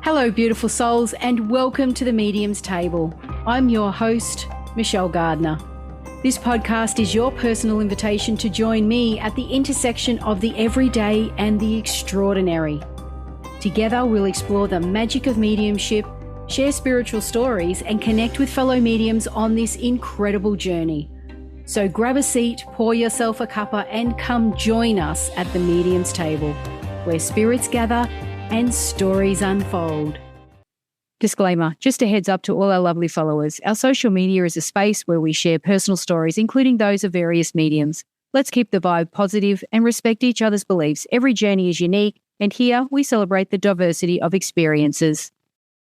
Hello, beautiful souls, and welcome to the Medium's Table. I'm your host, Michelle Gardner. This podcast is your personal invitation to join me at the intersection of the everyday and the extraordinary. Together, we'll explore the magic of mediumship, share spiritual stories, and connect with fellow mediums on this incredible journey. So grab a seat, pour yourself a cuppa, and come join us at the Medium's Table, where spirits gather and stories unfold. Disclaimer, just a heads up to all our lovely followers. Our social media is a space where we share personal stories, including those of various mediums. Let's keep the vibe positive and respect each other's beliefs. Every journey is unique, and here we celebrate the diversity of experiences.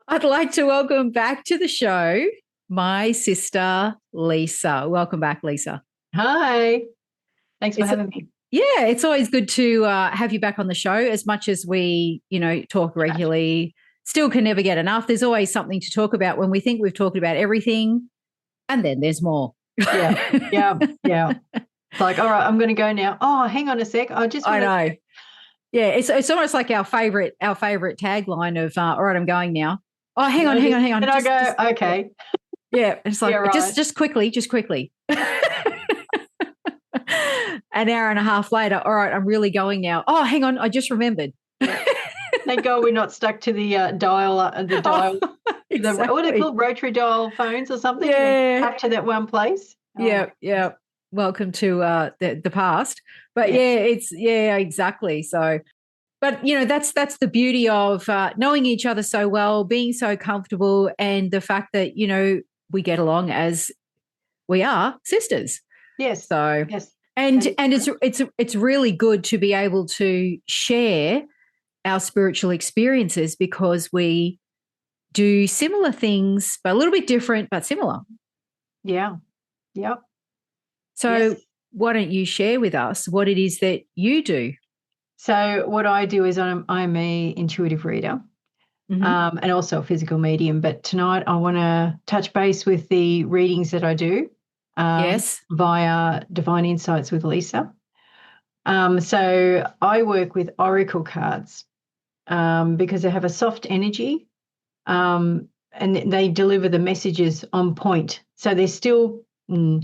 I'd like to welcome back to the show my sister, Lisa. Welcome back, Lisa. Hi. Thanks for having me. Yeah, it's always good to have you back on the show. As much as we, talk regularly, still can never get enough. There's always something to talk about when we think we've talked about everything, and then there's more. Yeah. It's like, all right, I'm going to go now. Oh, hang on a sec. I know. Yeah, it's almost like our favorite tagline of, all right, I'm going now. Oh, hang on. And I go, okay. Yeah, it's like, right. just quickly. An hour and a half later, all right, I'm really going now. Oh, hang on, I just remembered. Thank God we're not stuck to the dial. Exactly. What are they called? Rotary dial phones or something? Yeah. Up to that one place. Yeah. Welcome to the past. But exactly. So, but that's the beauty of knowing each other so well, being so comfortable, and the fact that we get along as we are sisters. Yes. So yes. And it's really good to be able to share our spiritual experiences, because we do similar things, but a little bit different, but similar. Yeah. Yep. So why don't you share with us what it is that you do? So what I do is I'm a intuitive reader, and also a physical medium. But tonight I want to touch base with the readings that I do. Via Divine Insights with Lisa. So I work with oracle cards because they have a soft energy, and they deliver the messages on point. So they still can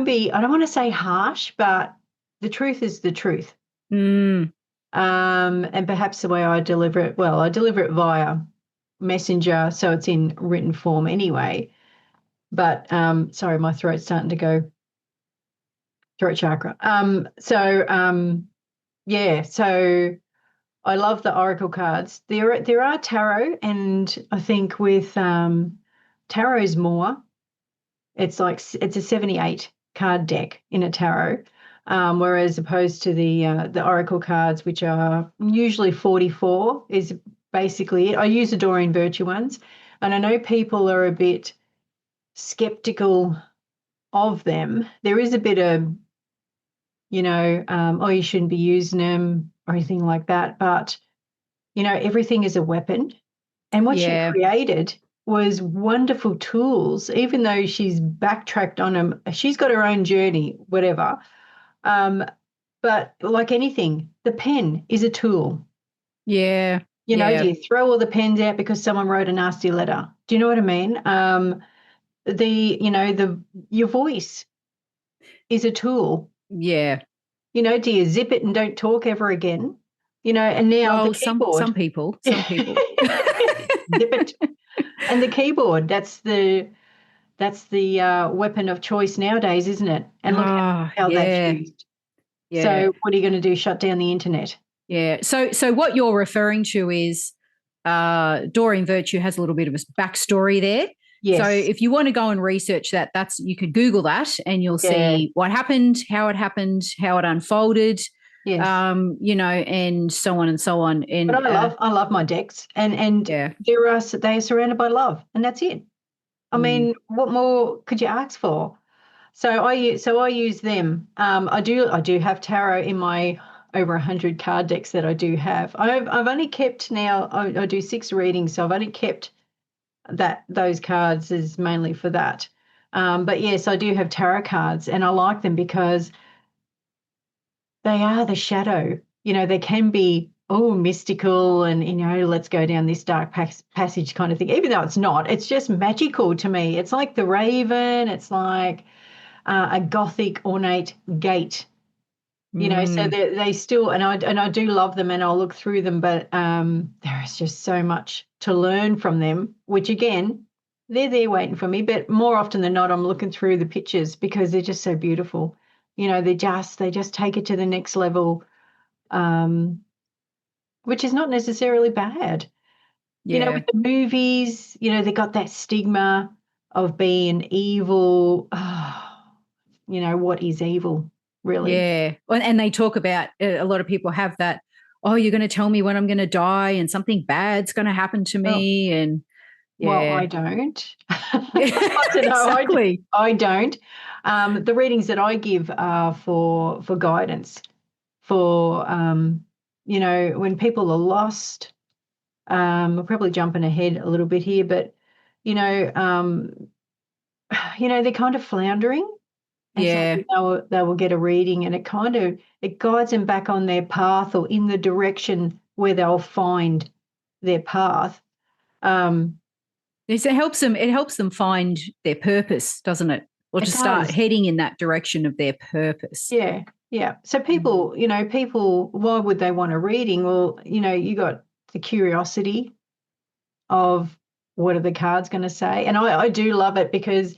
be, I don't want to say harsh, but the truth is the truth. And perhaps the way I deliver it, I deliver it via messenger, so it's in written form anyway. But sorry, my throat's starting to go. Throat chakra. So I love the oracle cards. There are tarot, and I think with tarot's more. It's a 78 card deck in a tarot, whereas opposed to the oracle cards, which are usually 44, is basically it. I use the Doreen Virtue ones, and I know people are a bit skeptical of them. There is a bit of, you shouldn't be using them or anything like that. But, everything is a weapon. And what she created was wonderful tools, even though she's backtracked on them. She's got her own journey, whatever. But like anything, the pen is a tool. Yeah. Do you throw all the pens out because someone wrote a nasty letter? Do you know what I mean? Your voice is a tool. Yeah. Do you zip it and don't talk ever again? And now the keyboard. Some people. Zip it. And the keyboard, that's the weapon of choice nowadays, isn't it? And look how that's used. Yeah. So what are you going to do? Shut down the internet? Yeah. So what you're referring to is Doreen Virtue has a little bit of a backstory there. Yes. So if you want to go and research that, you could Google that and you'll see what happened, how it unfolded, yes. And so on and so on. And but I love my decks, and they are surrounded by love, and that's it. I mean, what more could you ask for? So I use them. I do have tarot in my over 100 card decks that I do have. I've only kept now. I do 6 readings, so I've only kept those cards is mainly for that. But yes, I do have tarot cards, and I like them because they are the shadow. They can be mystical and, let's go down this dark passage kind of thing, even though it's not. It's just magical to me. It's like the Raven. It's like a Gothic ornate gate. So they still, and I do love them, and I'll look through them, but there is just so much to learn from them, which again, they're there waiting for me. But more often than not, I'm looking through the pictures because they're just so beautiful. They just take it to the next level, which is not necessarily bad. Yeah. With the movies, they got that stigma of being evil. What is evil? Really. Yeah. And they talk about, a lot of people have that, oh, you're going to tell me when I'm going to die and something bad's going to happen to me. And well, I don't. I don't know. Exactly. I don't. The readings that I give are for guidance, for when people are lost. We're probably jumping ahead a little bit here, but they're kind of floundering. And so they will get a reading, and it guides them back on their path or in the direction where they'll find their path. It helps them find their purpose, doesn't it? Or to start heading in that direction of their purpose. Yeah, yeah. So people, why would they want a reading? Well, you got the curiosity of what are the cards going to say? And I do love it because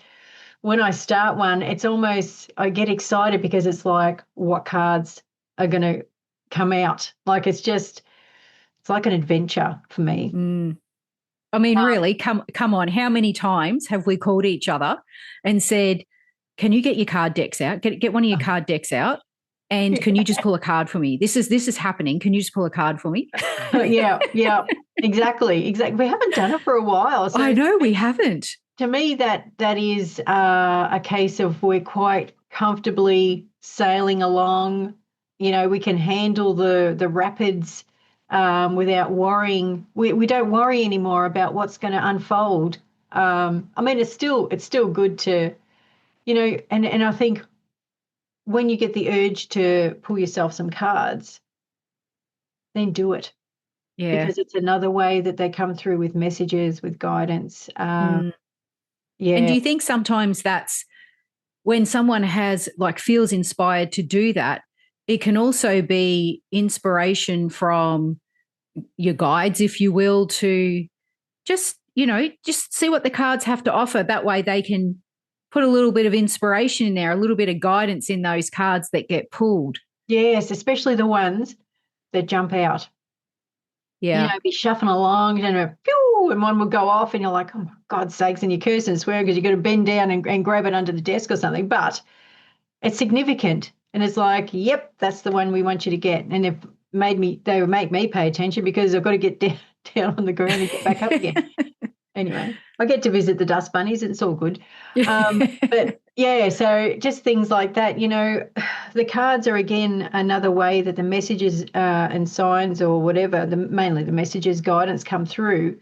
when I start one, it's almost, I get excited because it's like what cards are going to come out. Like it's like an adventure for me. I mean, really, come on. How many times have we called each other and said, can you get your card decks out? Get one of your card decks out. And can you just pull a card for me? This is happening. Can you just pull a card for me? Yeah, exactly. We haven't done it for a while. So I know we haven't. To me, that is a case of we're quite comfortably sailing along. We can handle the rapids without worrying. We don't worry anymore about what's going to unfold. I mean, it's still good to, and I think when you get the urge to pull yourself some cards, then do it. Yeah. Because it's another way that they come through with messages, with guidance. Yeah. And do you think sometimes that's when someone feels inspired to do that, it can also be inspiration from your guides, if you will, to just see what the cards have to offer. That way they can put a little bit of inspiration in there, a little bit of guidance in those cards that get pulled. Yes, especially the ones that jump out. Yeah. Be shuffling along and one will go off and you're like, oh, my God's sakes, and you're cursing and swearing because you've got to bend down and grab it under the desk or something. But it's significant. And it's like, yep, that's the one we want you to get. And they would make me pay attention because I've got to get down on the ground and get back up again. Anyway, I get to visit the dust bunnies. It's all good. But yeah, so just things like that. The cards are, again, another way that the messages and signs or whatever, mainly the messages, guidance come through.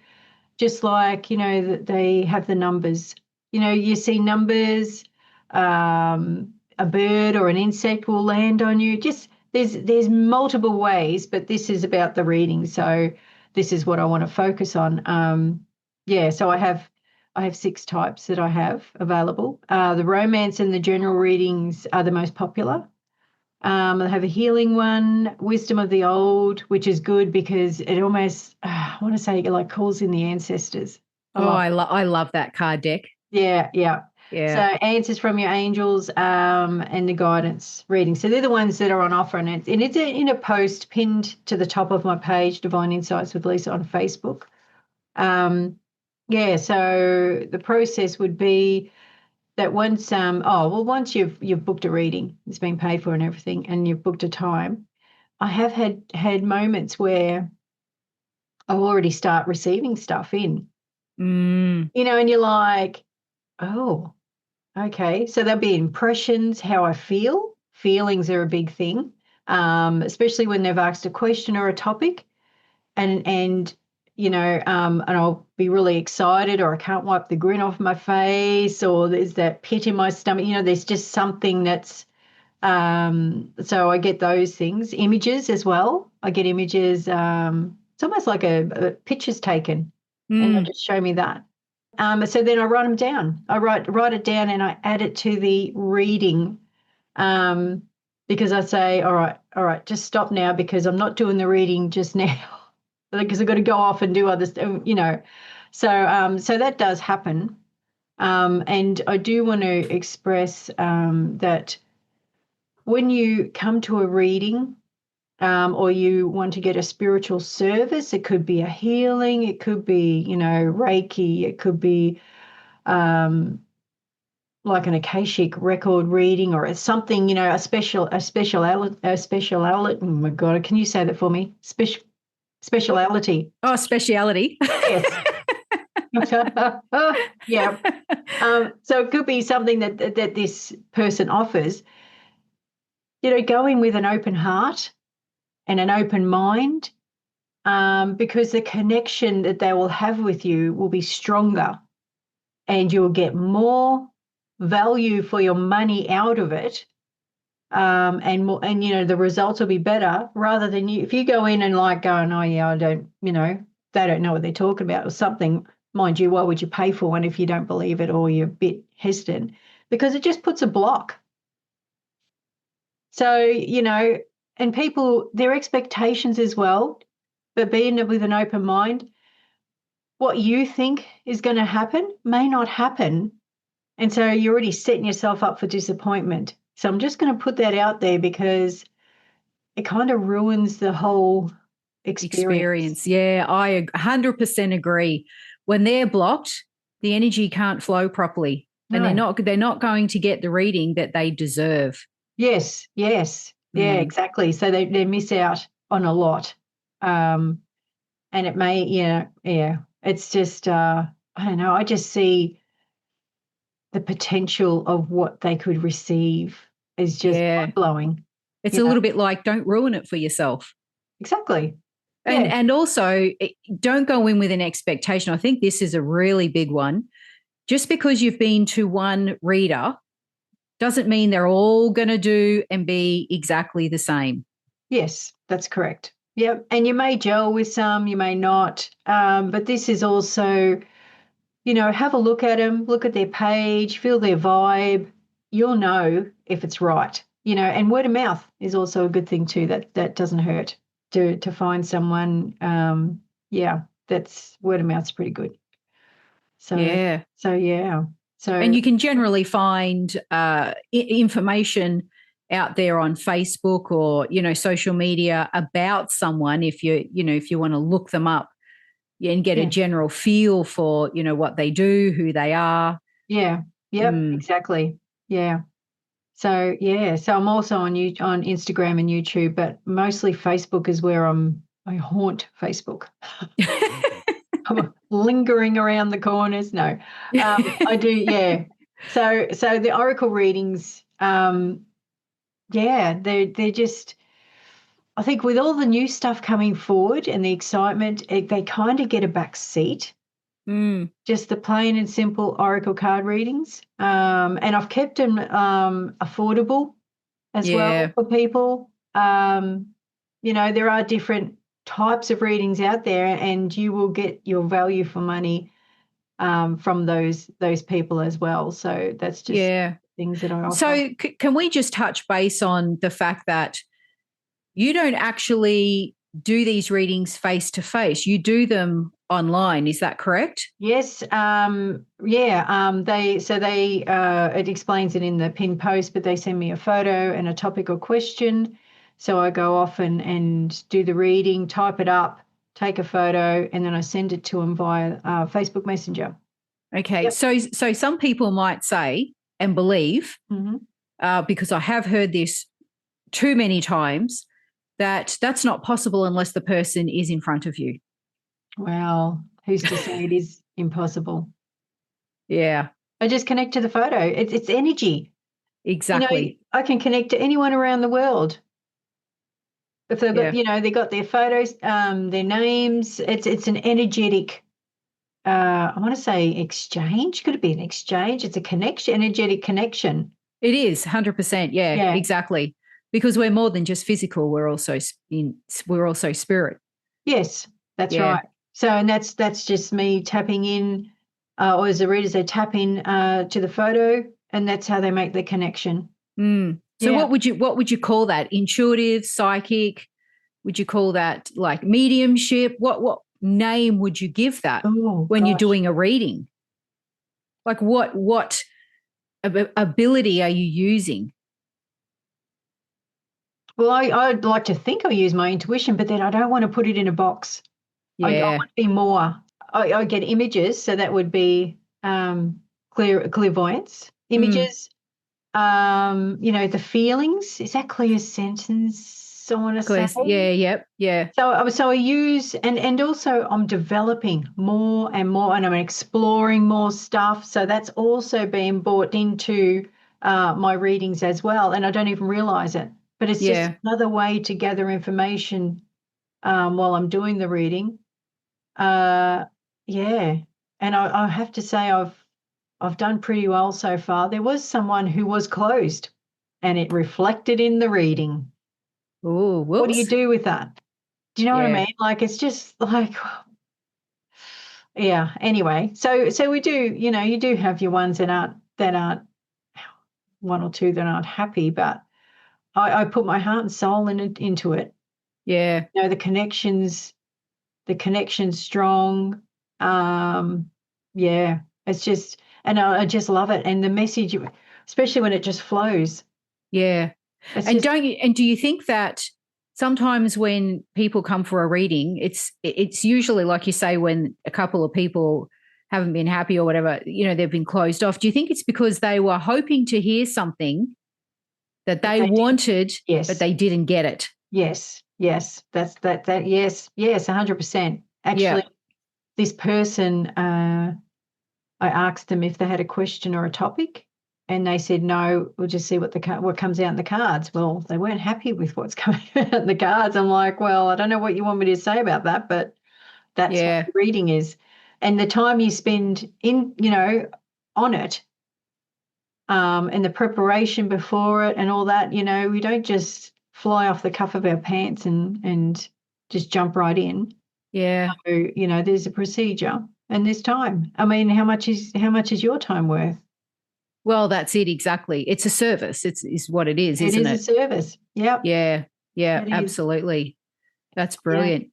Just like, that they have the numbers. You see numbers, a bird or an insect will land on you. Just there's multiple ways, but this is about the reading. So this is what I want to focus on. So I have 6 types that I have available. The romance and the general readings are the most popular. I have a healing one, wisdom of the old, which is good because it almost, I want to say, it like calls in the ancestors. I love that card deck. Yeah. So answers from your angels and the guidance reading. So they're the ones that are on offer, and it's in a post pinned to the top of my page, Divine Insights with Lisa on Facebook. So the process would be that once you've booked a reading, it's been paid for and everything, and you've booked a time, I have had moments where I already start receiving stuff in. And you're like, oh, okay. So there'll be impressions, how I feel. Feelings are a big thing, especially when they've asked a question or a topic, and I'll be really excited, or I can't wipe the grin off my face, or there's that pit in my stomach. There's just something that's So I get those things, images as well. I get images. It's almost like a pictures taken, and they just show me that. So then I write them down. I write it down and I add it to the reading, because I say, all right, just stop now because I'm not doing the reading just now because I've got to go off and do other stuff, So that does happen. And I do want to express that when you come to a reading, or you want to get a spiritual service, it could be a healing, it could be, Reiki, it could be like an Akashic record reading or something, a speciality. Oh my God, can you say that for me? Speciality. Oh, speciality. Yes. Yeah. So it could be something that this person offers. Go in with an open heart and an open mind, because the connection that they will have with you will be stronger, and you'll get more value for your money out of it, and more, and the results will be better rather than if you go in and like going, oh yeah, I don't, they don't know what they're talking about or something. Mind you, why would you pay for one if you don't believe it or you're a bit hesitant? Because it just puts a block. So, and people, their expectations as well, but being with an open mind, what you think is going to happen may not happen. And so you're already setting yourself up for disappointment. So I'm just going to put that out there because it kind of ruins the whole experience. Yeah, I 100% agree. When they're blocked, the energy can't flow properly, and they're not going to get the reading that they deserve. Yes. Yeah, exactly. So they miss out on a lot. And it may, it's just, I don't know, I just see the potential of what they could receive is just mind-blowing. It's a little bit like, don't ruin it for yourself. Exactly. And also, don't go in with an expectation. I think this is a really big one. Just because you've been to one reader doesn't mean they're all going to do and be exactly the same. Yes, that's correct. Yep. And you may gel with some, you may not. But this is also, have a look at them, look at their page, feel their vibe. You'll know if it's right, and word of mouth is also a good thing too. That doesn't hurt to find someone. That's word of mouth's pretty good. So yeah. And you can generally find information out there on Facebook or, social media about someone if you want to look them up and get a general feel for, what they do, who they are. Yeah. Yep. Exactly. Yeah. So I'm also on Instagram and YouTube, but mostly Facebook is where I haunt Facebook. I'm lingering around the corners. No, I do. Yeah. So the oracle readings, they're just, I think with all the new stuff coming forward and the excitement, they kind of get a back seat. Just the plain and simple oracle card readings. And I've kept them affordable as well for people. There are different types of readings out there, and you will get your value for money from those people as well. So that's just things that I offer. So can we just touch base on the fact that you don't actually do these readings face to face? You do them online. Is that correct? Yes. It explains it in the pinned post, but they send me a photo and a topic or question. So I go off and do the reading, type it up, take a photo, and then I send it to them via Facebook Messenger. Okay. Yep. So some people might say and believe, because I have heard this too many times, that's not possible unless the person is in front of you. Well, who's to say it is impossible? Yeah. I just connect to the photo. It's energy. Exactly. I can connect to anyone around the world. If they've got, they got their photos, their names, it's an energetic, I want to say exchange. Could it be an exchange? It's a connection, energetic connection. It is 100%. Yeah, Yeah. exactly. Because we're more than just physical. We're also spirit. Yes, that's Yeah. right. So, and that's just me tapping in, or as the readers, they tap in to the photo, and that's how they make the connection. So Yeah. what would you call that? Intuitive, psychic? Would you call that like mediumship? What name would you give that when you're doing a reading? Like what ability are you using? Well, I'd like to think I use my intuition, but then I don't want to put it in a box. I Yeah. want to be more. I get images, so that would be clairvoyance images. The feelings. Is that clear sentence? I want to say. Yeah. Yep. Yeah. So I use and also I'm developing more and more, and I'm exploring more stuff. So that's also being brought into my readings as well, and I don't even realize it. But it's just another way to gather information while I'm doing the reading. Yeah, and I have to say I've done pretty well so far. There was someone who was closed, and it reflected in the reading. Oh, whoops. What do you do with that? Do you know what I mean? Like, it's just like, yeah. Anyway, so we do, you do have your ones that aren't one or two that aren't happy, but I put my heart and soul into it. Yeah. The connection's strong. Yeah, it's just, and I just love it. And the message, especially when it just flows. Yeah. And do you think that sometimes when people come for a reading, it's usually, like you say, when a couple of people haven't been happy or whatever, they've been closed off. Do you think it's because they were hoping to hear something that they wanted, but they didn't get it? Yes. That's that. Yes. 100%. Actually, this person, I asked them if they had a question or a topic, and they said, no, we'll just see what comes out in the cards. Well, they weren't happy with what's coming out in the cards. I'm like, well, I don't know what you want me to say about that, but that's what the reading is. And the time you spend on it, and the preparation before it and all that, we don't just fly off the cuff of our pants and just jump right in. Yeah. So, there's a procedure and there's time. I mean, how much is your time worth? Well, that's it. Exactly. It's a service. Is what it is, isn't it? It is a service. Yep. Yeah. Yeah, absolutely. That's brilliant. Yeah.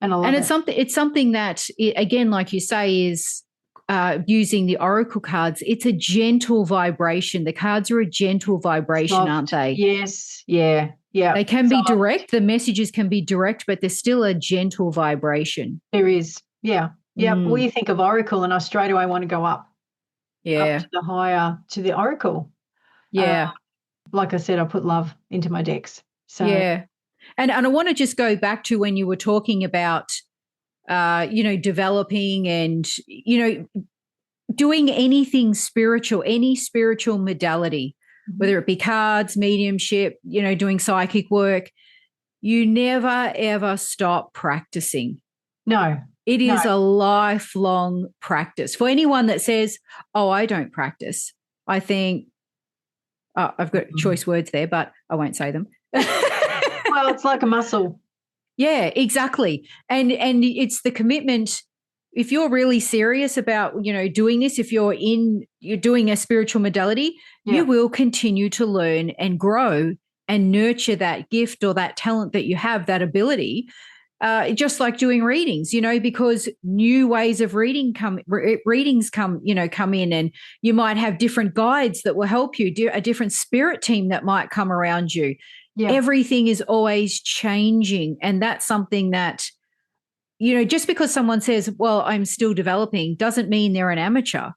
And I love it. It's something that, again, like you say, is using the oracle cards. It's a gentle vibration. The cards are a gentle vibration, aren't they? Yes. Yeah. Yeah. They can be direct. The messages can be direct, but there's still a gentle vibration. There is. Yeah. Yeah. Well, you think of oracle and I straight away want to go up. Yeah. Up to the oracle. Yeah. Like I said, I put love into my decks. So yeah. And I want to just go back to when you were talking about, developing and, doing anything spiritual, any spiritual modality, whether it be cards, mediumship, doing psychic work, you never, ever stop practicing. No. It is a lifelong practice. For anyone that says, oh, I don't practice, I think, I've got choice words there, but I won't say them. Well, it's like a muscle. Yeah, exactly. And it's the commitment. If you're really serious about, doing this, if you're doing a spiritual modality, you will continue to learn and grow and nurture that gift or that talent that you have, that ability. Just like doing readings, because new ways of readings come in, and you might have different guides that will help you, a different spirit team that might come around you. Yeah. Everything is always changing. And that's something that, just because someone says, well, I'm still developing, doesn't mean they're an amateur.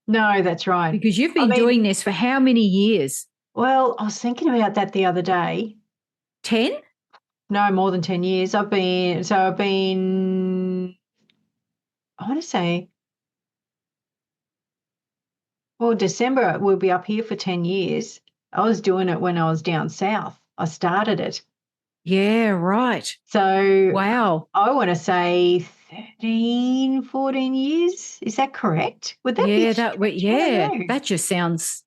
No, that's right. Because you've been doing this for how many years? Well, I was thinking about that the other day. 10? No, more than 10 years. I want to say, well, December we'll be up here for 10 years. I was doing it when I was down south. I started it. Yeah, right. So wow. I want to say 13, 14 years. Is that correct? Would that be? That just sounds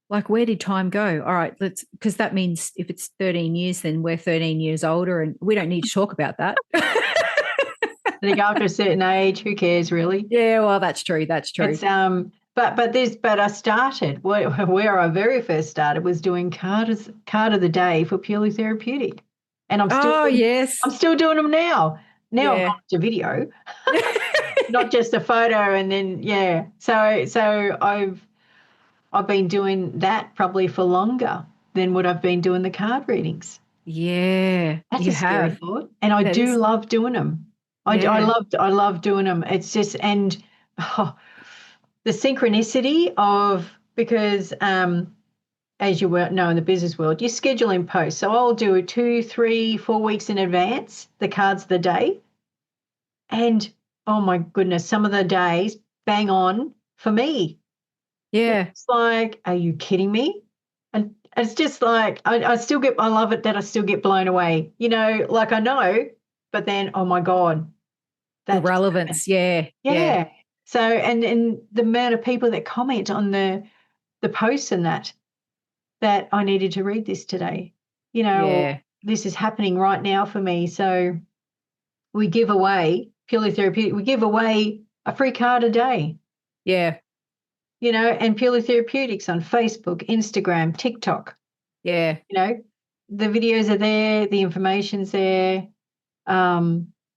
like, where did time go? All right, because that means if it's 13 years, then we're 13 years older and we don't need to talk about that. I think after a certain age, who cares really? Yeah, well, that's true. That's true. It's but I started where I very first started was doing card of the day for Purely Therapeutic, and I'm still doing them now. Now I've gone to video, not just a photo, and then So I've been doing that probably for longer than what I've been doing the card readings. Yeah, that's a scary thought, and I love doing them. I love doing them. It's just the synchronicity of, because as you know in the business world, you schedule in posts. So I'll do it 2, 3, 4 weeks in advance, the cards of the day. And oh my goodness, some of the days bang on for me. Yeah. It's like, are you kidding me? And it's just like, I love it that I still get blown away. Like I know, but then, oh my God. The relevance. Yeah. So, and the amount of people that comment on the posts and that I needed to read this today, this is happening right now for me. So we give away, Purely Therapeutic, we give away a free card a day. Yeah. And Purely Therapeutics on Facebook, Instagram, TikTok. Yeah. The videos are there, the information's there.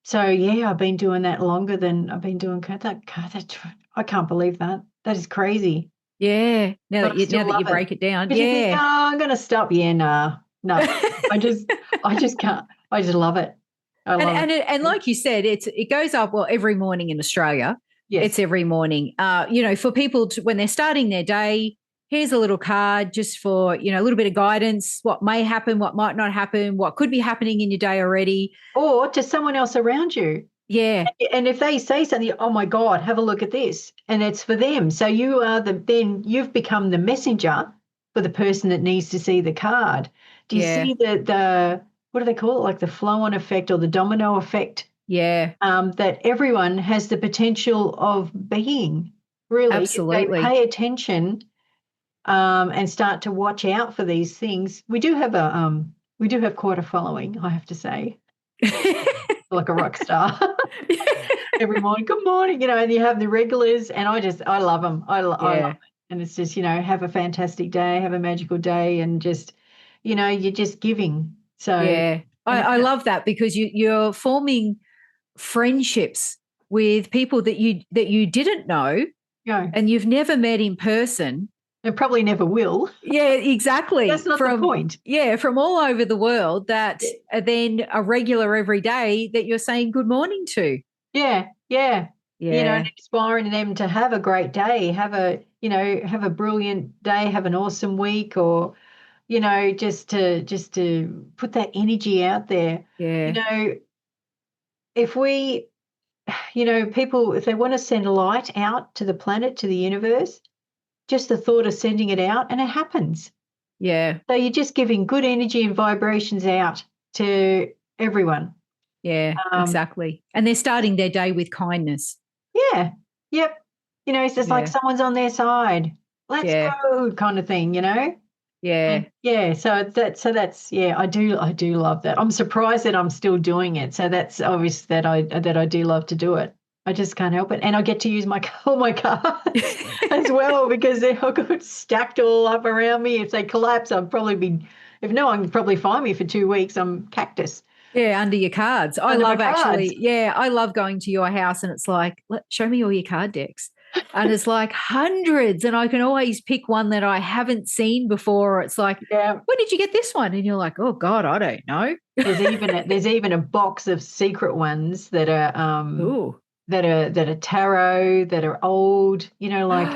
So I've been doing that longer than I've been doing that. I can't believe that. That is crazy. Yeah. Now that you break it down. But you think, I'm going to stop. Yeah, no. I just can't. I just love it. I love it. And like you said, it goes up every morning in Australia. Yes. It's every morning. For people when they're starting their day, here's a little card just for, a little bit of guidance, what may happen, what might not happen, what could be happening in your day already. Or to someone else around you. Yeah. And if they say something, oh my God, have a look at this. And it's for them. So you are then you've become the messenger for the person that needs to see the card. Do you see the what do they call it? Like the flow-on effect or the domino effect? Yeah. That everyone has the potential of being, really. Absolutely. If they pay attention and start to watch out for these things. We do have quite a following, I have to say. Like a rock star. Every morning, good morning, and you have the regulars, and I love them. I love it. And it's just, have a fantastic day, have a magical day, and just, you're just giving. So I love that, because you're forming friendships with people that you didn't know, and you've never met in person. And probably never will. Yeah, exactly. That's not the point. Yeah, from all over the world that are then a regular every day that you're saying good morning to. Yeah. And inspiring them to have a great day, have a brilliant day, have an awesome week, or, just to put that energy out there. Yeah. If we, people, if they want to send light out to the planet, to the universe, just the thought of sending it out, and it happens. Yeah. So you're just giving good energy and vibrations out to everyone. Yeah, exactly. And they're starting their day with kindness. Yeah. Yep. It's just like someone's on their side. Let's go, kind of thing, Yeah. And so that's I do love that. I'm surprised that I'm still doing it. So that's obvious that I do love to do it. I just can't help it. And I get to use all my cards as well, because they're got stacked all up around me. If they collapse, I'll probably be, if no one can probably find me for 2 weeks, I'm cactus. Yeah, under your cards. I love going to your house, and it's like, show me all your card decks. And it's like hundreds, and I can always pick one that I haven't seen before. It's like, where did you get this one? And you're like, oh God, I don't know. There's even a box of secret ones that are that are tarot, that are old, like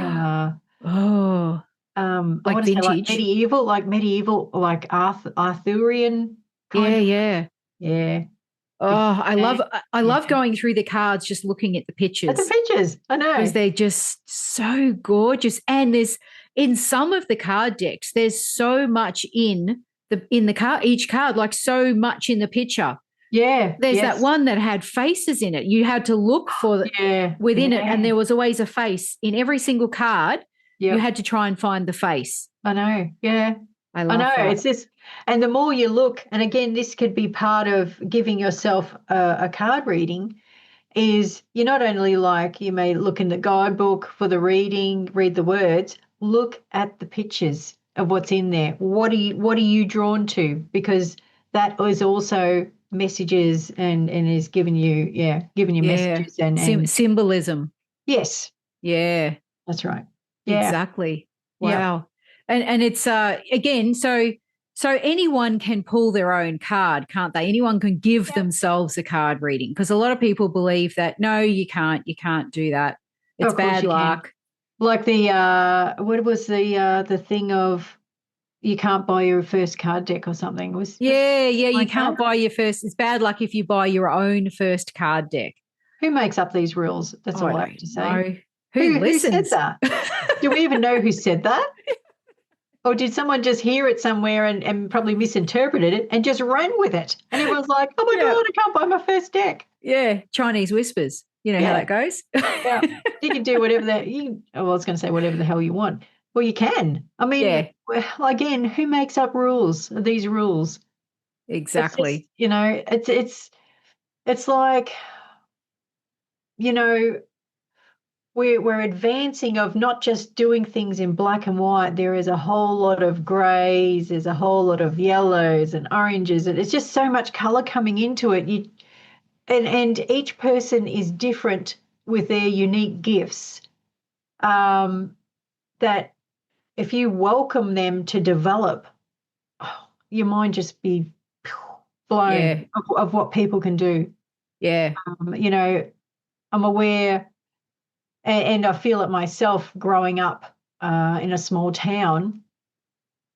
like vintage, like medieval, like Arthurian kind. Yeah. Oh, I love going through the cards, just looking at the pictures. I know. Because they're just so gorgeous. And there's, in some of the card decks, there's so much in the card, each card, like so much in the picture. Yeah. There's that one that had faces in it. You had to look for within it, and there was always a face in every single card. you had to try and find the face. I know. Yeah. I love that. It's this, and the more you look, and again, this could be part of giving yourself a card reading, is you not only like you may look in the guidebook for the reading, read the words, look at the pictures of what's in there. What are you drawn to? Because that is also messages and is giving you messages and symbolism. Yes. Yeah. That's right. Yeah. Exactly. Wow. Yep. And it's again, so anyone can pull their own card, can't they? Anyone can give themselves a card reading, because a lot of people believe that no, you can't do that. It's bad luck. Can. Like the what was the thing of you can't buy your first card deck or something? You can't buy your first. It's bad luck if you buy your own first card deck. Who makes up these rules? That's all I have to say. Who said that? Do we even know who said that? Or did someone just hear it somewhere and probably misinterpreted it and just ran with it? And everyone's like, oh, my God, I can't buy my first deck. Yeah, Chinese whispers. You know how that goes? Yeah, you can do whatever I was going to say whatever the hell you want. Well, you can. I mean, again, who makes up rules, these rules? Exactly. It's just, it's like, we're advancing of not just doing things in black and white. There is a whole lot of grays, there's a whole lot of yellows and oranges, and it's just so much color coming into it. And each person is different with their unique gifts. That if you welcome them to develop, your mind just be blown of what people can do. Yeah. I'm aware. And I feel it myself growing up in a small town.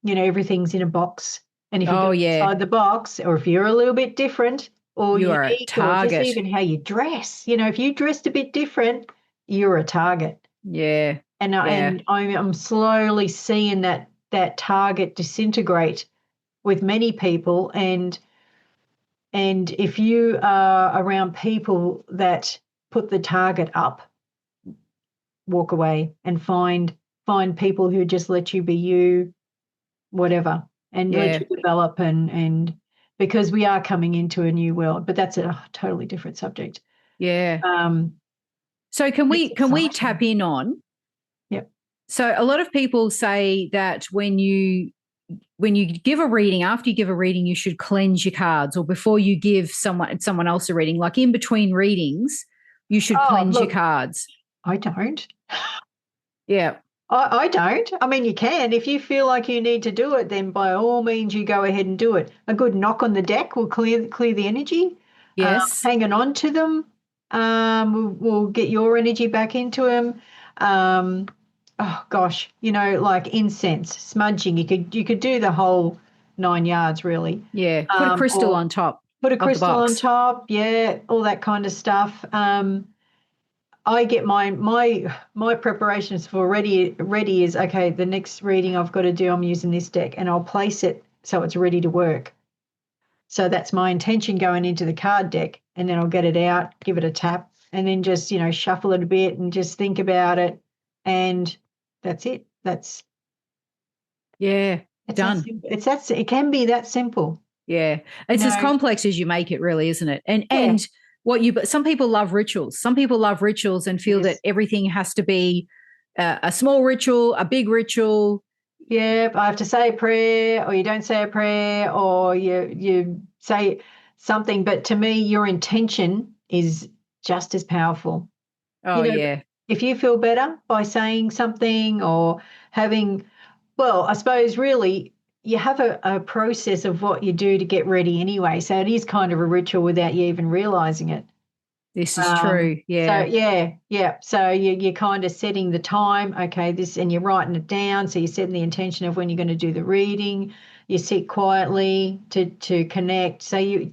Everything's in a box. And if you go inside the box, or if you're a little bit different or you are a target. or just even how you dress, if you dressed a bit different, you're a target. Yeah. And I'm slowly seeing that target disintegrate with many people. And if you are around people that put the target up, walk away and find people who just let you be you, whatever, and let you develop and because we are coming into a new world, but that's a totally different subject. Yeah. So can we tap in on? Yep. So a lot of people say that when you give a reading, after you give a reading, you should cleanse your cards, or before you give someone else a reading, like in between readings, you should cleanse your cards. I don't. Yeah. I don't. I mean, you can. If you feel like you need to do it, then by all means you go ahead and do it. A good knock on the deck will clear the energy. Yes. Hanging on to them will get your energy back into them. Oh gosh, like incense, smudging. You could do the whole 9 yards, really. Yeah. Put a crystal on top. Put a crystal on top. Yeah, all that kind of stuff. I get my preparations for ready is, okay, the next reading I've got to do, I'm using this deck, and I'll place it so it's ready to work. So that's my intention going into the card deck, and then I'll get it out, give it a tap, and then just, shuffle it a bit and just think about it, and that's it. That's done. It can be that simple. Yeah. It's as complex as you make it, really, isn't it? And some people love rituals. Some people love rituals and feel that everything has to be a small ritual, a big ritual. Yeah, I have to say a prayer, or you don't say a prayer, or you say something. But to me, your intention is just as powerful. Oh, yeah. If you feel better by saying something or having, well, I suppose really you have a process of what you do to get ready anyway. So it is kind of a ritual without you even realizing it. This is true. Yeah. So So you're kind of setting the time. Okay, and you're writing it down. So you're setting the intention of when you're going to do the reading. You sit quietly to connect. So you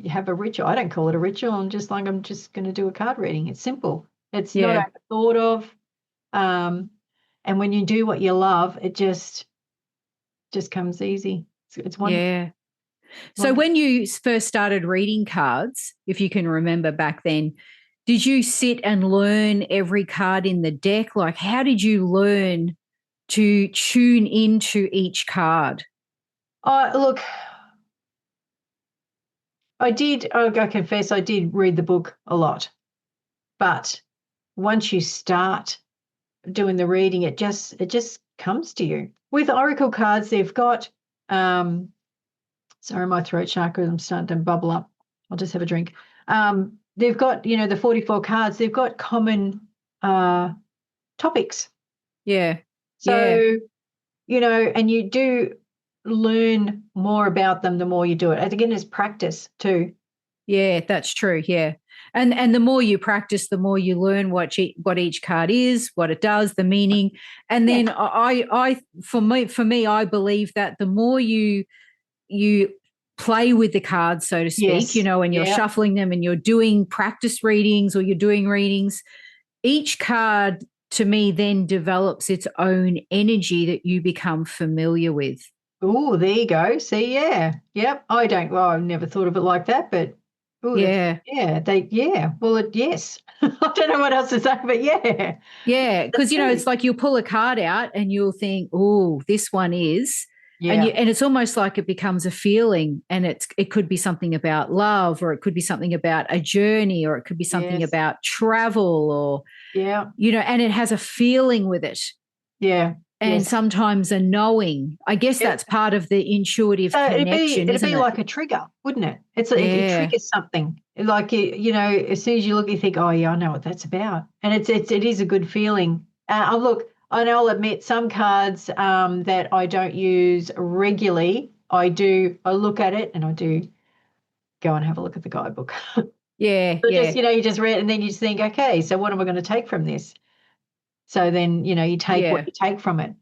have a ritual. I don't call it a ritual. I'm just going to do a card reading. It's simple. It's not thought of. And when you do what you love, it just comes easy. It's wonderful. Yeah. So when you first started reading cards, if you can remember back then, Did you sit and learn every card in the deck? Like, how did you learn to tune into each card? Look, I confess I did read the book a lot. But once you start doing the reading, it just comes to you. With oracle cards, they've got sorry, my throat chakra, I'm starting to bubble up. I'll just have a drink. They've got, the 44 cards, they've got common topics. Yeah. So, and you do learn more about them the more you do it. And again, it's practice too. Yeah, that's true. Yeah. And the more you practice, the more you learn what each card is, what it does, the meaning. And then for me, I believe that the more you play with the cards, so to speak, yes. And you're shuffling them and you're doing practice readings or you're doing readings, each card to me then develops its own energy that you become familiar with. Oh, there you go. See, yeah. Yep. I've never thought of it like that, but yes. I don't know what else to say, but yeah. Yeah, because, it's like you'll pull a card out and you'll think, oh, this one is. Yeah. And it's almost like it becomes a feeling, and it could be something about love, or it could be something about a journey, or it could be something about travel, or, and it has a feeling with it. Yeah. And sometimes a knowing. I guess that's part of the intuitive connection. It'd be like a trigger, wouldn't it? It triggers something. Like as soon as you look, you think, oh yeah, I know what that's about, and it is a good feeling. Look, and I'll admit some cards that I don't use regularly. I look at it and I do go and have a look at the guidebook. Yeah, so yeah. Just you just read it and then you just think, okay, so what am I going to take from this? So then, you take what you take from it.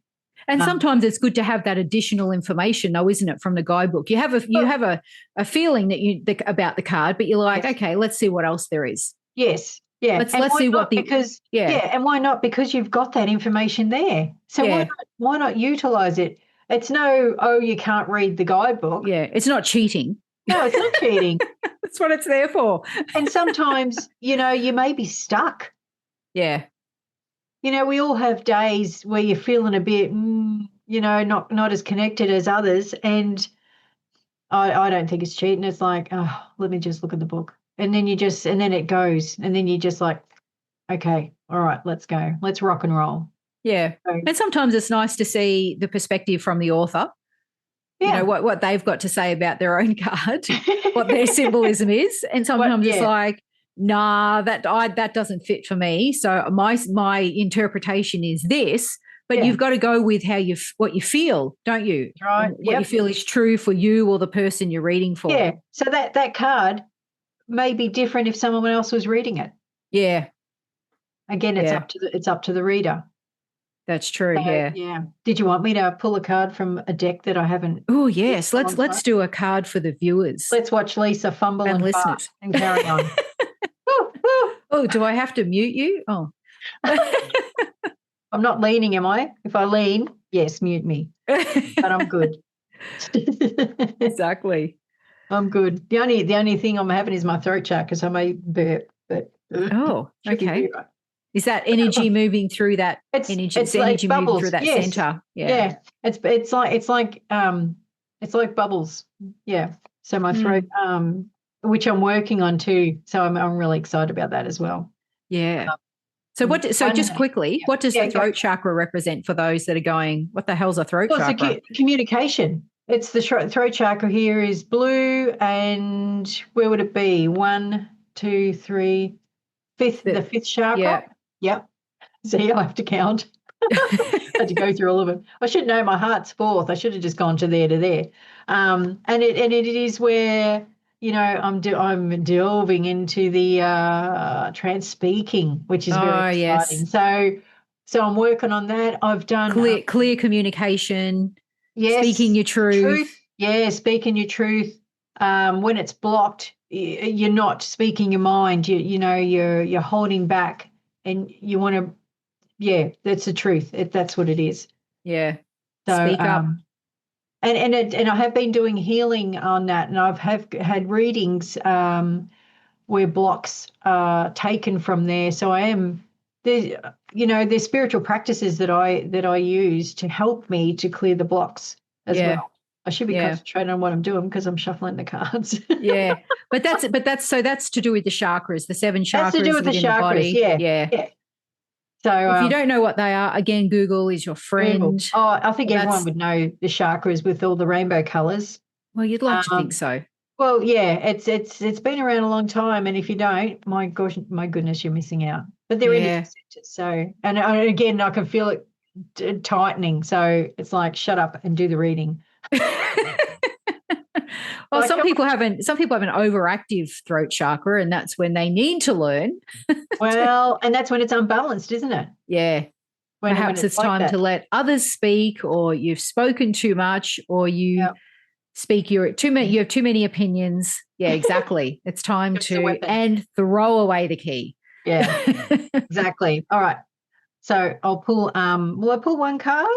And sometimes it's good to have that additional information, though, isn't it, from the guidebook? You have a feeling about the card, but you're like, okay, let's see what else there is. Yes, yeah. Let's see what and why not? Because you've got that information there. So why not utilize it? It's you can't read the guidebook. Yeah, it's not cheating. No, it's not cheating. That's what it's there for. And sometimes, you may be stuck. Yeah. We all have days where you're feeling a bit, not as connected as others. And I don't think it's cheating. It's like, oh, let me just look at the book. And then and then it goes. And then you're just like, okay, all right, let's go. Let's rock and roll. Yeah. And sometimes it's nice to see the perspective from the author. Yeah. What they've got to say about their own card, what their symbolism is. And sometimes it's like, nah, that doesn't fit for me. So my interpretation is this, but you've got to go with what you feel, don't you? Right. What you feel is true for you or the person you're reading for. Yeah. So that card may be different if someone else was reading it. Yeah. Again, it's up to the reader. That's true. Yeah. Did you want me to pull a card from a deck that I haven't? Oh yes. Let's do a card for the viewers. Let's watch Lisa fumble and listeners and carry on. Oh, do I have to mute you? Oh. I'm not leaning, am I? If I lean, yes, mute me. But I'm good. Exactly. I'm good. The only thing I'm having is my throat chakra, so I may burp, but okay. Is that energy moving through that energy? It's energy like moving through that center. Yeah. It's like bubbles. Yeah. So my throat, which I'm working on too. So I'm really excited about that as well. Yeah. So just quickly, what does the throat chakra represent for those that are going, what the hell's a throat chakra? It's communication. It's the throat chakra here is blue, and where would it be? 1, 2, 3, fifth, the fifth chakra. Yeah. Yep. See, I have to count. I had to go through all of it. I should know my heart's fourth. I should have just gone to there. And it is where I'm delving into the trance speaking, which is very exciting. Yes. So I'm working on that. I've done clear communication. Yes, speaking your truth. Yeah, speaking your truth. When it's blocked, you're not speaking your mind. You're holding back, and you want to. Yeah, that's the truth. That's what it is. Yeah. So, speak up. And I have been doing healing on that, and I've had readings where blocks are taken from there. So I am there's spiritual practices that I use to help me to clear the blocks as well. I should be concentrating on what I'm doing because I'm shuffling the cards. Yeah. But that's to do with the chakras, the 7 chakras. That's to do with the chakras, body. Yeah. So if you don't know what they are, again, Google is your friend. Google. Oh, I think everyone would know the chakras with all the rainbow colours. Well, you'd like to think so. Well, yeah, it's been around a long time, and if you don't, my goodness, you're missing out. But they're energy centers, so and again, I can feel it tightening. So it's like, shut up and do the reading. Well, some people have an overactive throat chakra, and that's when they need to learn. Well, and that's when it's unbalanced, isn't it? Yeah. Perhaps it's like time to let others speak, or you've spoken too much, or you speak you have too many opinions. Yeah, exactly. It's time to throw away the key. Yeah, exactly. All right. So I'll pull. Will I pull one card?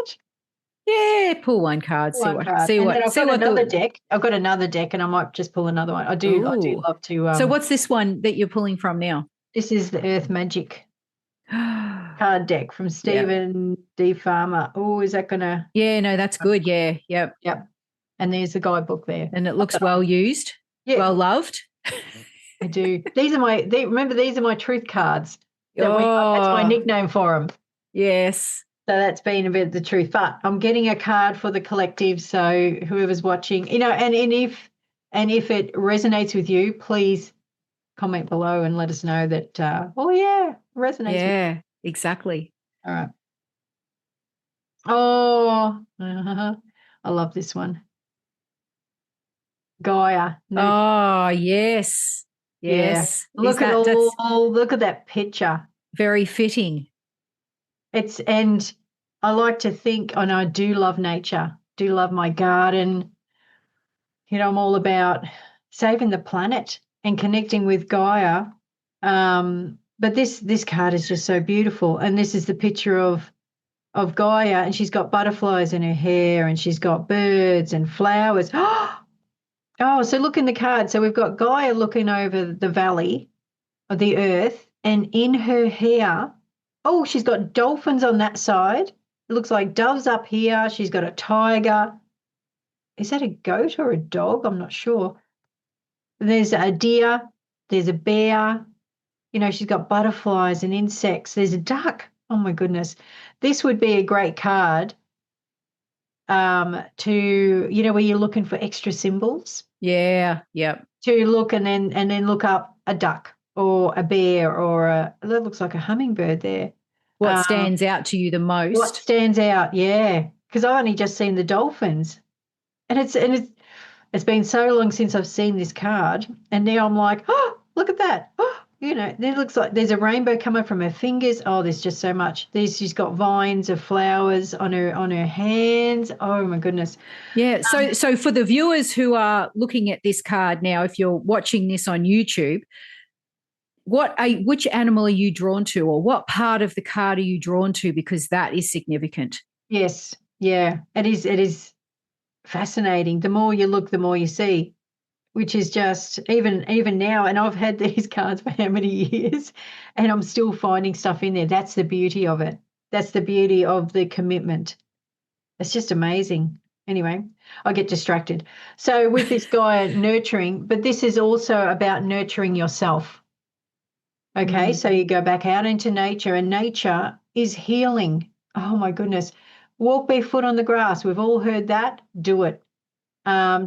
Yeah, pull one card. See what. I've got another deck. I've got another deck, and I might just pull another one. I do love to. So what's this one that you're pulling from now? This is the Earth Magic card deck from Stephen D. Farmer. Oh, is that gonna? Yeah, no, that's good. Yeah, yep. And there's the guidebook there, and it looks well used, well loved. I do. These are my truth cards. That's my nickname for them. Yes. So that's been a bit of the truth. But I'm getting a card for the collective. So whoever's watching, and if it resonates with you, please comment below and let us know that. Resonates. Yeah, exactly. All right. Oh, I love this one. Gaia. Oh, yes. Yes. Yeah. Look at that picture. Very fitting. And I like to think, and I do love nature, do love my garden. I'm all about saving the planet and connecting with Gaia. But this card is just so beautiful. And this is the picture of Gaia, and she's got butterflies in her hair, and she's got birds and flowers. Oh, so look in the card. So we've got Gaia looking over the valley of the earth, and in her hair, she's got dolphins on that side. It looks like doves up here. She's got a tiger. Is that a goat or a dog? I'm not sure. There's a deer. There's a bear. She's got butterflies and insects. There's a duck. Oh, my goodness. This would be a great card to, where you're looking for extra symbols. Yeah, yep. To look and then look up a duck or a bear or that looks like a hummingbird there. What stands out to you the most? What stands out, yeah. Because I only just seen the dolphins. And it's been so long since I've seen this card. And now I'm like, oh, look at that. Oh, it looks like there's a rainbow coming from her fingers. Oh, there's just so much. She's got vines of flowers on her hands. Oh my goodness. Yeah. So for the viewers who are looking at this card now, if you're watching this on YouTube, which animal are you drawn to, or what part of the card are you drawn to? Because that is significant. Yes. Yeah. It is fascinating. The more you look, the more you see. Which is just even now, and I've had these cards for how many years, and I'm still finding stuff in there. That's the beauty of it. That's the beauty of the commitment. It's just amazing. Anyway, I get distracted. So with this guy nurturing, but this is also about nurturing yourself. Okay, so you go back out into nature, and nature is healing. Oh my goodness. Walk barefoot on the grass. We've all heard that. Do it.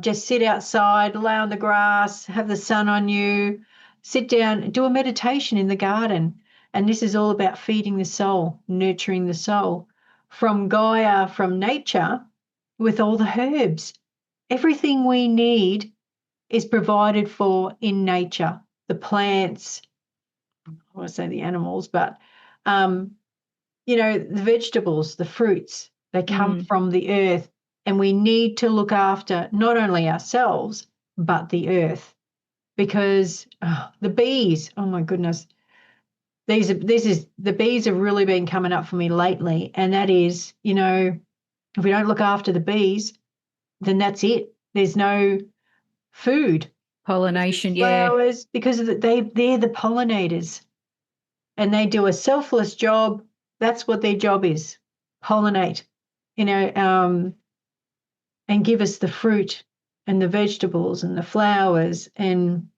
Just sit outside, lay on the grass, have the sun on you, sit down, do a meditation in the garden. And this is all about feeding the soul, nurturing the soul from Gaia, from nature, with all the herbs. Everything we need is provided for in nature, the plants, I want to say the animals, but, the vegetables, the fruits, they come from the earth. And we need to look after not only ourselves, but the earth, because the bees, oh my goodness, the bees have really been coming up for me lately. And that is, if we don't look after the bees, then that's it. There's no food. Pollination, flowers, because they're the pollinators, and they do a selfless job. That's what their job is, pollinate, and give us the fruit and the vegetables and the flowers. And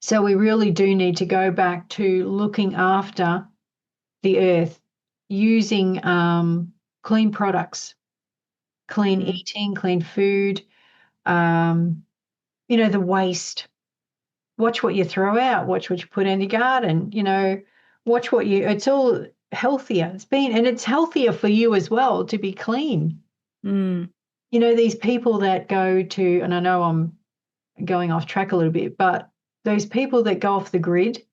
so we really do need to go back to looking after the earth using clean products, clean eating, clean food, the waste. Watch what you throw out, watch what you put in your garden, watch it's all healthier. It's healthier for you as well to be clean. These people that go to, and I know I'm going off track a little bit, but those people that go off the grid,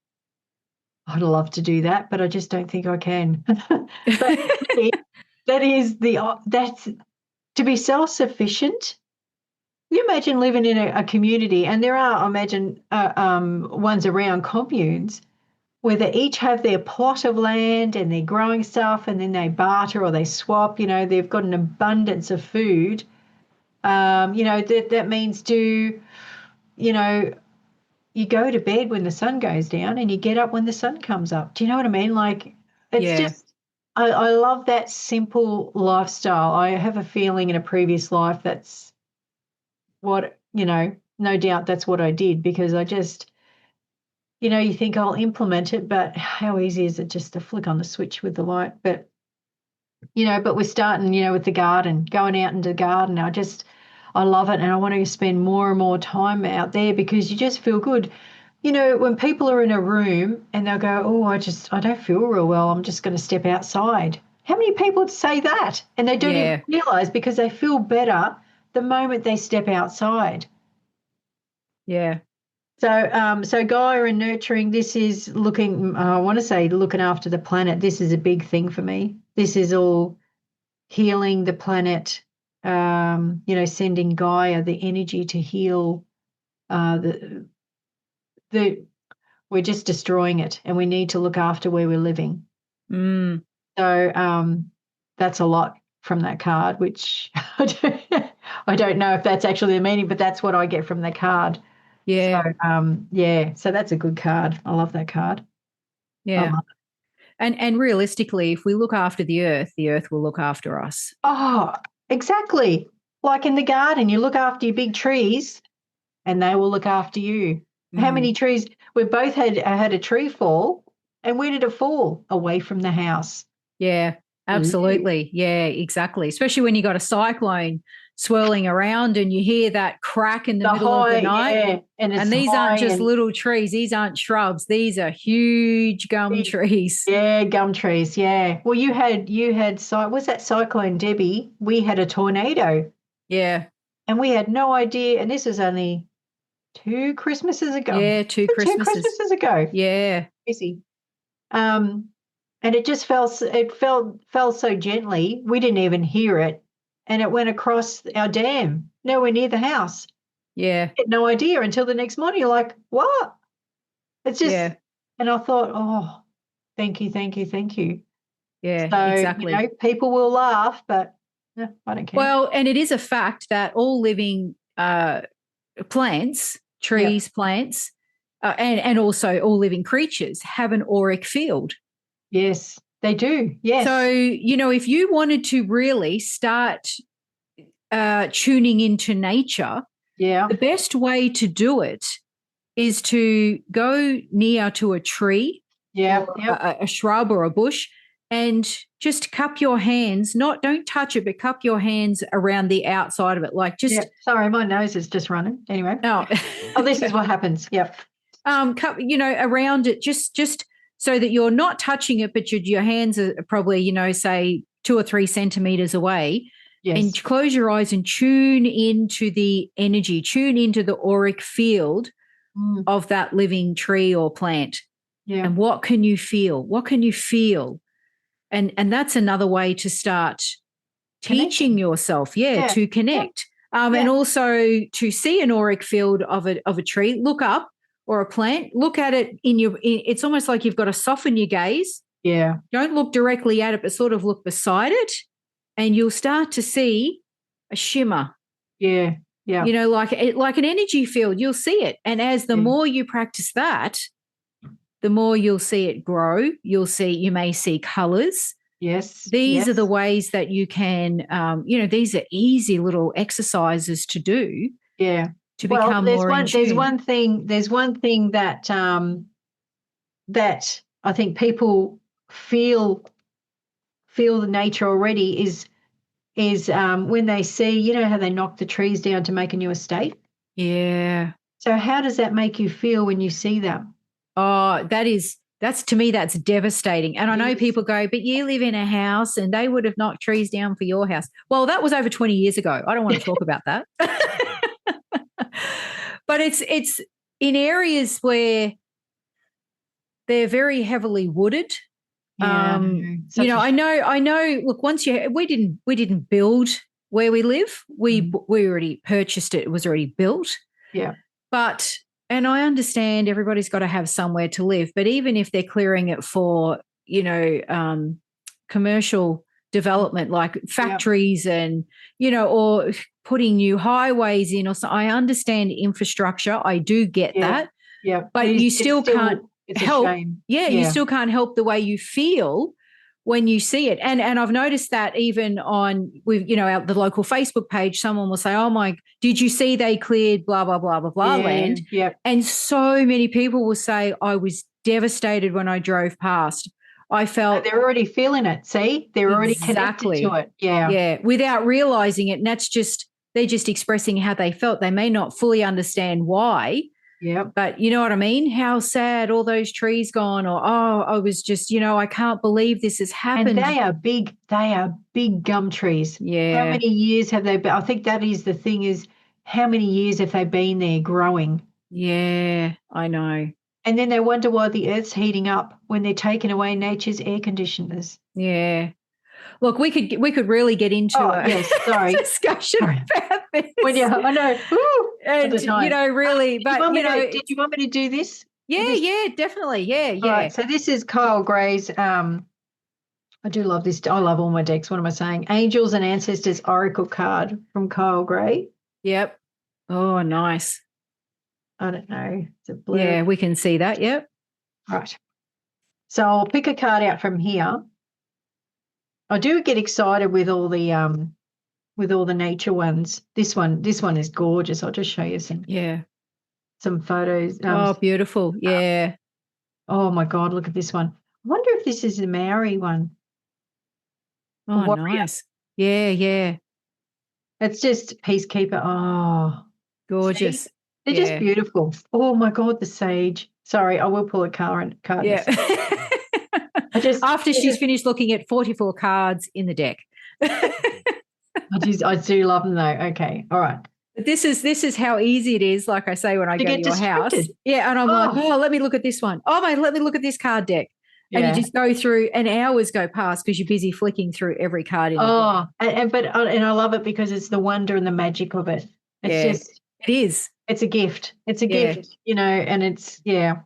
I'd love to do that, but I just don't think I can. But that's to be self-sufficient. You imagine living in a community, and there are, I imagine, ones around communes where they each have their plot of land and they're growing stuff, and then they barter or they swap. They've got an abundance of food. That means you go to bed when the sun goes down and you get up when the sun comes up. Do you know what I mean? Like, it's just, I love that simple lifestyle. I have a feeling in a previous life that's what, no doubt that's what I did, because I just, you think I'll implement it, but how easy is it just to flick on the switch with the light? But we're starting, with the garden, going out into the garden. I love it, and I want to spend more and more time out there, because you just feel good. When people are in a room and they'll go, oh, I don't feel real well, I'm just going to step outside. How many people say that? And they don't even realize, because they feel better the moment they step outside. Yeah. So Gaia and nurturing, this is looking after the planet. This is a big thing for me. This is all healing the planet, sending Gaia the energy to heal we're just destroying it, and we need to look after where we're living. So that's a lot from that card, which I don't know if that's actually the meaning, but that's what I get from the card. Yeah. So, so that's a good card. I love that card. Yeah. And realistically, if we look after the earth will look after us. Oh, exactly. Like in the garden, you look after your big trees and they will look after you. How many trees? We both had a tree fall, and where did it fall? Away from the house. Yeah, absolutely. Yeah, exactly. Especially when you got a cyclone swirling around and you hear that crack in the middle of the night. Yeah, and these aren't just little trees. These aren't shrubs. These are huge gum trees. Yeah, gum trees. Yeah. Well, you had was that Cyclone Debbie? We had a tornado. Yeah. And we had no idea. And this was only 2 Christmases ago. Yeah, 2 Christmases. 2 Christmases ago. Yeah. Easy. And it just fell so gently. We didn't even hear it. And it went across our dam, nowhere near the house. Yeah. I had no idea until the next morning. You're like, what? It's just, and I thought, oh, thank you, thank you, thank you. Yeah, so, exactly. People will laugh, but I don't care. Well, and it is a fact that all living plants, trees, plants, and also all living creatures have an auric field. Yes, they do. Yes. So, if you wanted to really start tuning into nature, the best way to do it is to go near to a tree, a shrub or a bush, and just cup your hands. Don't touch it, but cup your hands around the outside of it. Like just. Yeah. Sorry, my nose is just running. Anyway. Oh, this is what happens. Yep. Cup, around it, just so that you're not touching it, but your hands are probably, say 2 or 3 centimeters away. Yes. And close your eyes and tune into the energy, tune into the auric field of that living tree or plant. Yeah. And what can you feel? What can you feel? And that's another way to start teaching yourself, to connect. And also to see an auric field of a tree, look up, or a plant, look at it it's almost like you've got to soften your gaze. Yeah. Don't look directly at it, but sort of look beside it, and you'll start to see a shimmer. Yeah. Yeah. You know, like an energy field, you'll see it. And as the more you practice that, the more you'll see it grow. You may see colors. Yes. These are the ways that you can, these are easy little exercises to do. Yeah. To become more in tune. There's one thing that that I think people feel the nature already is when they see, you know, how they knock the trees down to make a new estate. Yeah. So how does that make you feel when you see that? Oh, that's to me, that's devastating. And I know people go, but you live in a house and they would have knocked trees down for your house. Well, that was over 20 years ago. I don't want to talk about that. But it's in areas where they're very heavily wooded. Yeah, I know. Look, we didn't build where we live. We already purchased it. It was already built. Yeah. And I understand everybody's got to have somewhere to live. But even if they're clearing it for, commercial development, like factories and, or putting new highways in or so, I understand infrastructure. I do get that. Yeah. But you still can't help. You still can't help the way you feel when you see it. And I've noticed that even on the local Facebook page, someone will say, "Oh my, did you see they cleared blah blah blah blah blah land?" Yeah. And so many people will say, "I was devastated when I drove past. I felt." They're already feeling it. See, they're already connected to it. Yeah, without realizing it, and they're just expressing how they felt. They may not fully understand why. Yeah. But you know what I mean? How sad, all those trees gone, or, I was just, I can't believe this has happened. And they are big gum trees. Yeah. How many years have they been? I think that is the thing, is how many years have they been there growing? Yeah, I know. And then they wonder why the earth's heating up when they're taking away nature's air conditioners. Yeah. Look, we could really get into a discussion about this. I know. Ooh, and really, but did you want me to do this? Yeah, definitely. Yeah. All right, so this is Kyle Gray's. I do love this. I love all my decks. What am I saying? Angels and Ancestors Oracle card from Kyle Gray. Yep. Oh, nice. I don't know. It's a blue. Yeah, we can see that. Yep. Right. So I'll pick a card out from here. I do get excited with all the nature ones. This one is gorgeous. I'll just show you some photos. Oh, beautiful. Yeah. Oh my God, look at this one. I wonder if this is the Maori one. Oh, nice. Yeah. It's just Peacekeeper. Oh, gorgeous. See? They're just beautiful. Oh my God, the sage. Sorry, I will pull a card. Yeah. After she's finished looking at 44 cards in the deck. I do love them though. Okay. All right. This is how easy it is, like I say, when I go to your house. Yeah, and I'm like, let me look at this one. Oh, mate, let me look at this card deck. And you just go through, and hours go past because you're busy flicking through every card in the deck. And I love it because it's the wonder and the magic of it. It's it is. It's a gift. It's a gift, and it's, I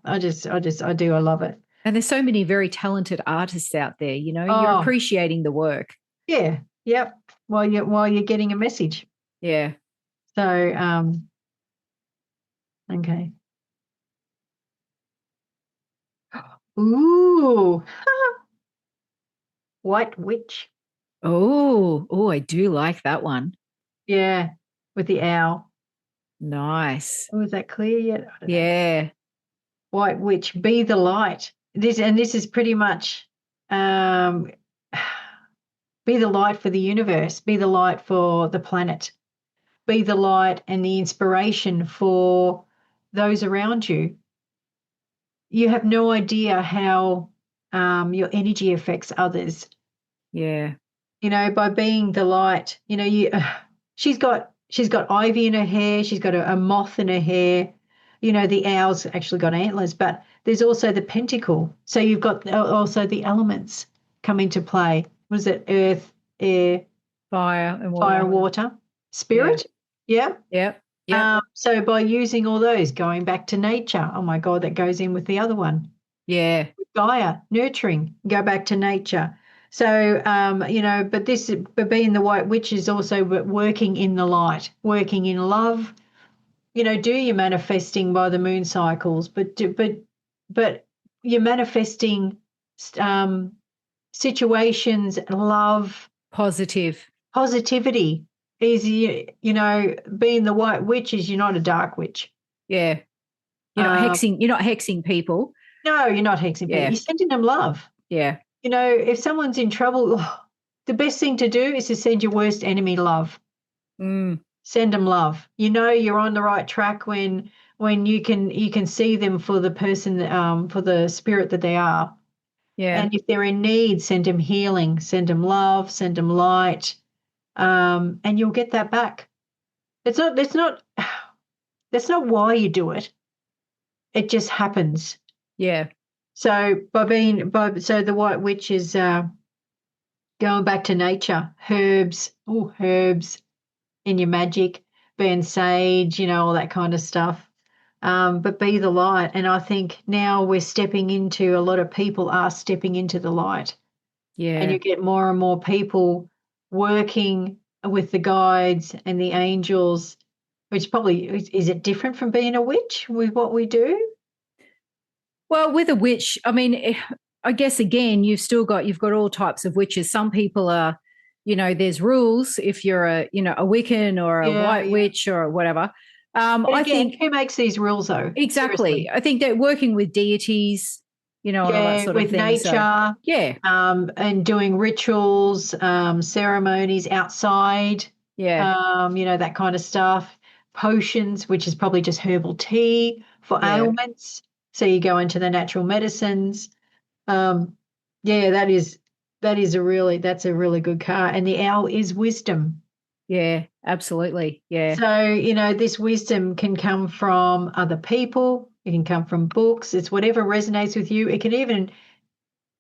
love it. And there's so many very talented artists out there, you're appreciating the work. Yeah. Yep. While you're getting a message. Yeah. So, okay. Ooh. White Witch. Oh, I do like that one. Yeah. With the owl. Nice. Oh, is that clear yet? Yeah. White Witch, be the light. This is pretty much be the light for the universe, be the light for the planet, be the light and the inspiration for those around you. You have no idea how your energy affects others. Yeah. By being the light, she's got ivy in her hair. She's got a moth in her hair. The owl's actually got antlers, but there's also the pentacle. So you've got also the elements come into play. What is it? Earth, air, fire, and water. Fire, water, spirit. Yeah. So by using all those, going back to nature. Oh my God, that goes in with the other one. Yeah. Gaia, nurturing, go back to nature. So, but being the white witch is also working in the light, working in love. Do your manifesting by the moon cycles, but you're manifesting situations, love, positivity. Is being the white witch is you're not a dark witch. Yeah, you're not hexing. You're not hexing people. No, you're not hexing people. You're sending them love. Yeah. If someone's in trouble, the best thing to do is to send your worst enemy love. Send them love. You're on the right track when you can see them for the person, for the spirit that they are. Yeah. And if they're in need, send them healing, send them love, send them light, and you'll get that back. That's not why you do it. It just happens. Yeah. So so the white witch is going back to nature, herbs in your magic, burn sage, all that kind of stuff. But be the light. And I think now a lot of people are stepping into the light. Yeah. And you get more and more people working with the guides and the angels, which probably, is it different from being a witch with what we do? Well, with a witch, I mean, I guess, again, you've got all types of witches. Some people are, there's rules if you're a Wiccan or a white witch or whatever. But again, who makes these rules, though? Exactly. Seriously. I think they're working with deities, and all that sort of thing. With nature. So, and doing rituals, ceremonies outside. Yeah. That kind of stuff. Potions, which is probably just herbal tea for ailments. So you go into the natural medicines. That's a really good card. And the owl is wisdom. Yeah, absolutely. Yeah. So, this wisdom can come from other people. It can come from books. It's whatever resonates with you. It can even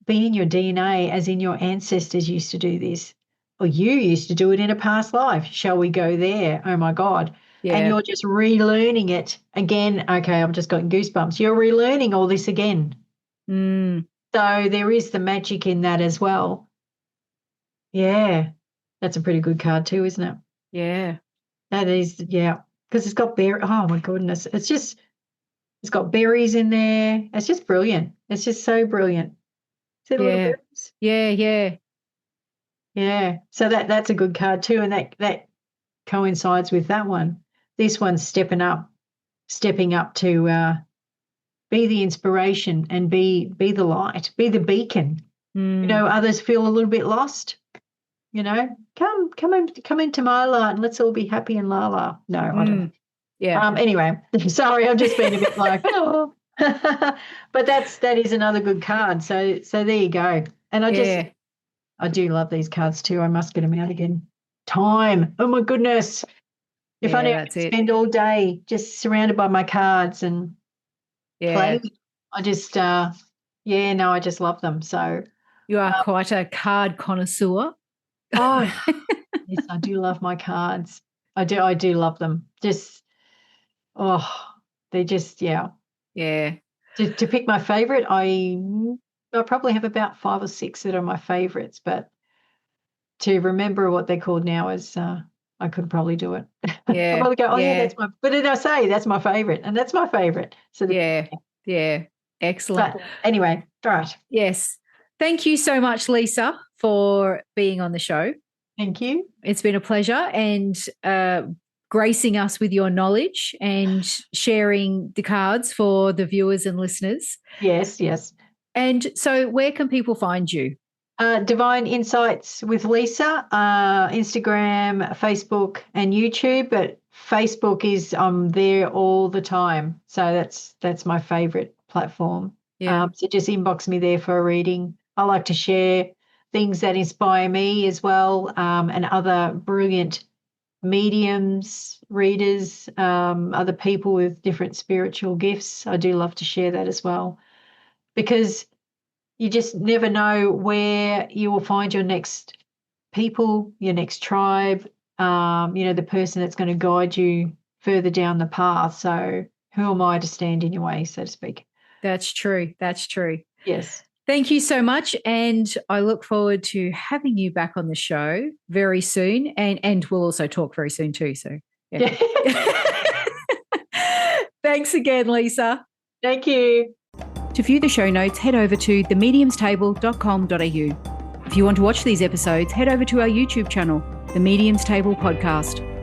be in your DNA, as in your ancestors used to do this, or you used to do it in a past life. Shall we go there? Oh my God. Yeah. And you're just relearning it again. Okay, I've just got goosebumps. You're relearning all this again. So there is the magic in that as well. Yeah. That's a pretty good card too, isn't it? Yeah. That is, yeah. Because it's got oh my goodness. It's got berries in there. It's just brilliant. It's just so brilliant. See the little berries? Yeah. Yeah. So that's a good card too. And that coincides with that one. This one's stepping up to be the inspiration and be the light, be the beacon. Others feel a little bit lost. Come into my light and let's all be happy and la la. No, I don't know. Yeah. Anyway, sorry, I've just been a bit like, oh. But that is another good card. So there you go. And I do love these cards too. I must get them out again. Time. Oh my goodness. If only I could spend all day just surrounded by my cards and play. I just I just love them. So you are quite a card connoisseur. Oh, yes, I do love my cards. I do love them. They're just, yeah. Yeah. To pick my favorite, I probably have about 5 or 6 that are my favorites, but to remember what they're called now is, I could probably do it. Yeah. I'll probably go, that's but did I say that's my favorite? And that's my favorite. So yeah. Excellent. But anyway, all right. Yes. Thank you so much, Lisa, for being on the show. Thank you. It's been a pleasure, and gracing us with your knowledge and sharing the cards for the viewers and listeners. Yes. And so where can people find you? Divine Insights with Lisa, Instagram, Facebook, and YouTube. But Facebook I'm there all the time. So that's my favorite platform. Yeah. So just inbox me there for a reading. I like to share things that inspire me as well, and other brilliant mediums, readers, other people with different spiritual gifts. I do love to share that as well, because you just never know where you will find your next people, your next tribe, the person that's going to guide you further down the path. So who am I to stand in your way, so to speak? That's true. Yes. Thank you so much. And I look forward to having you back on the show very soon. And we'll also talk very soon too. So, yeah. Thanks again, Lisa. Thank you. To view the show notes, head over to themediumstable.com.au. If you want to watch these episodes, head over to our YouTube channel, The Medium's Table Podcast.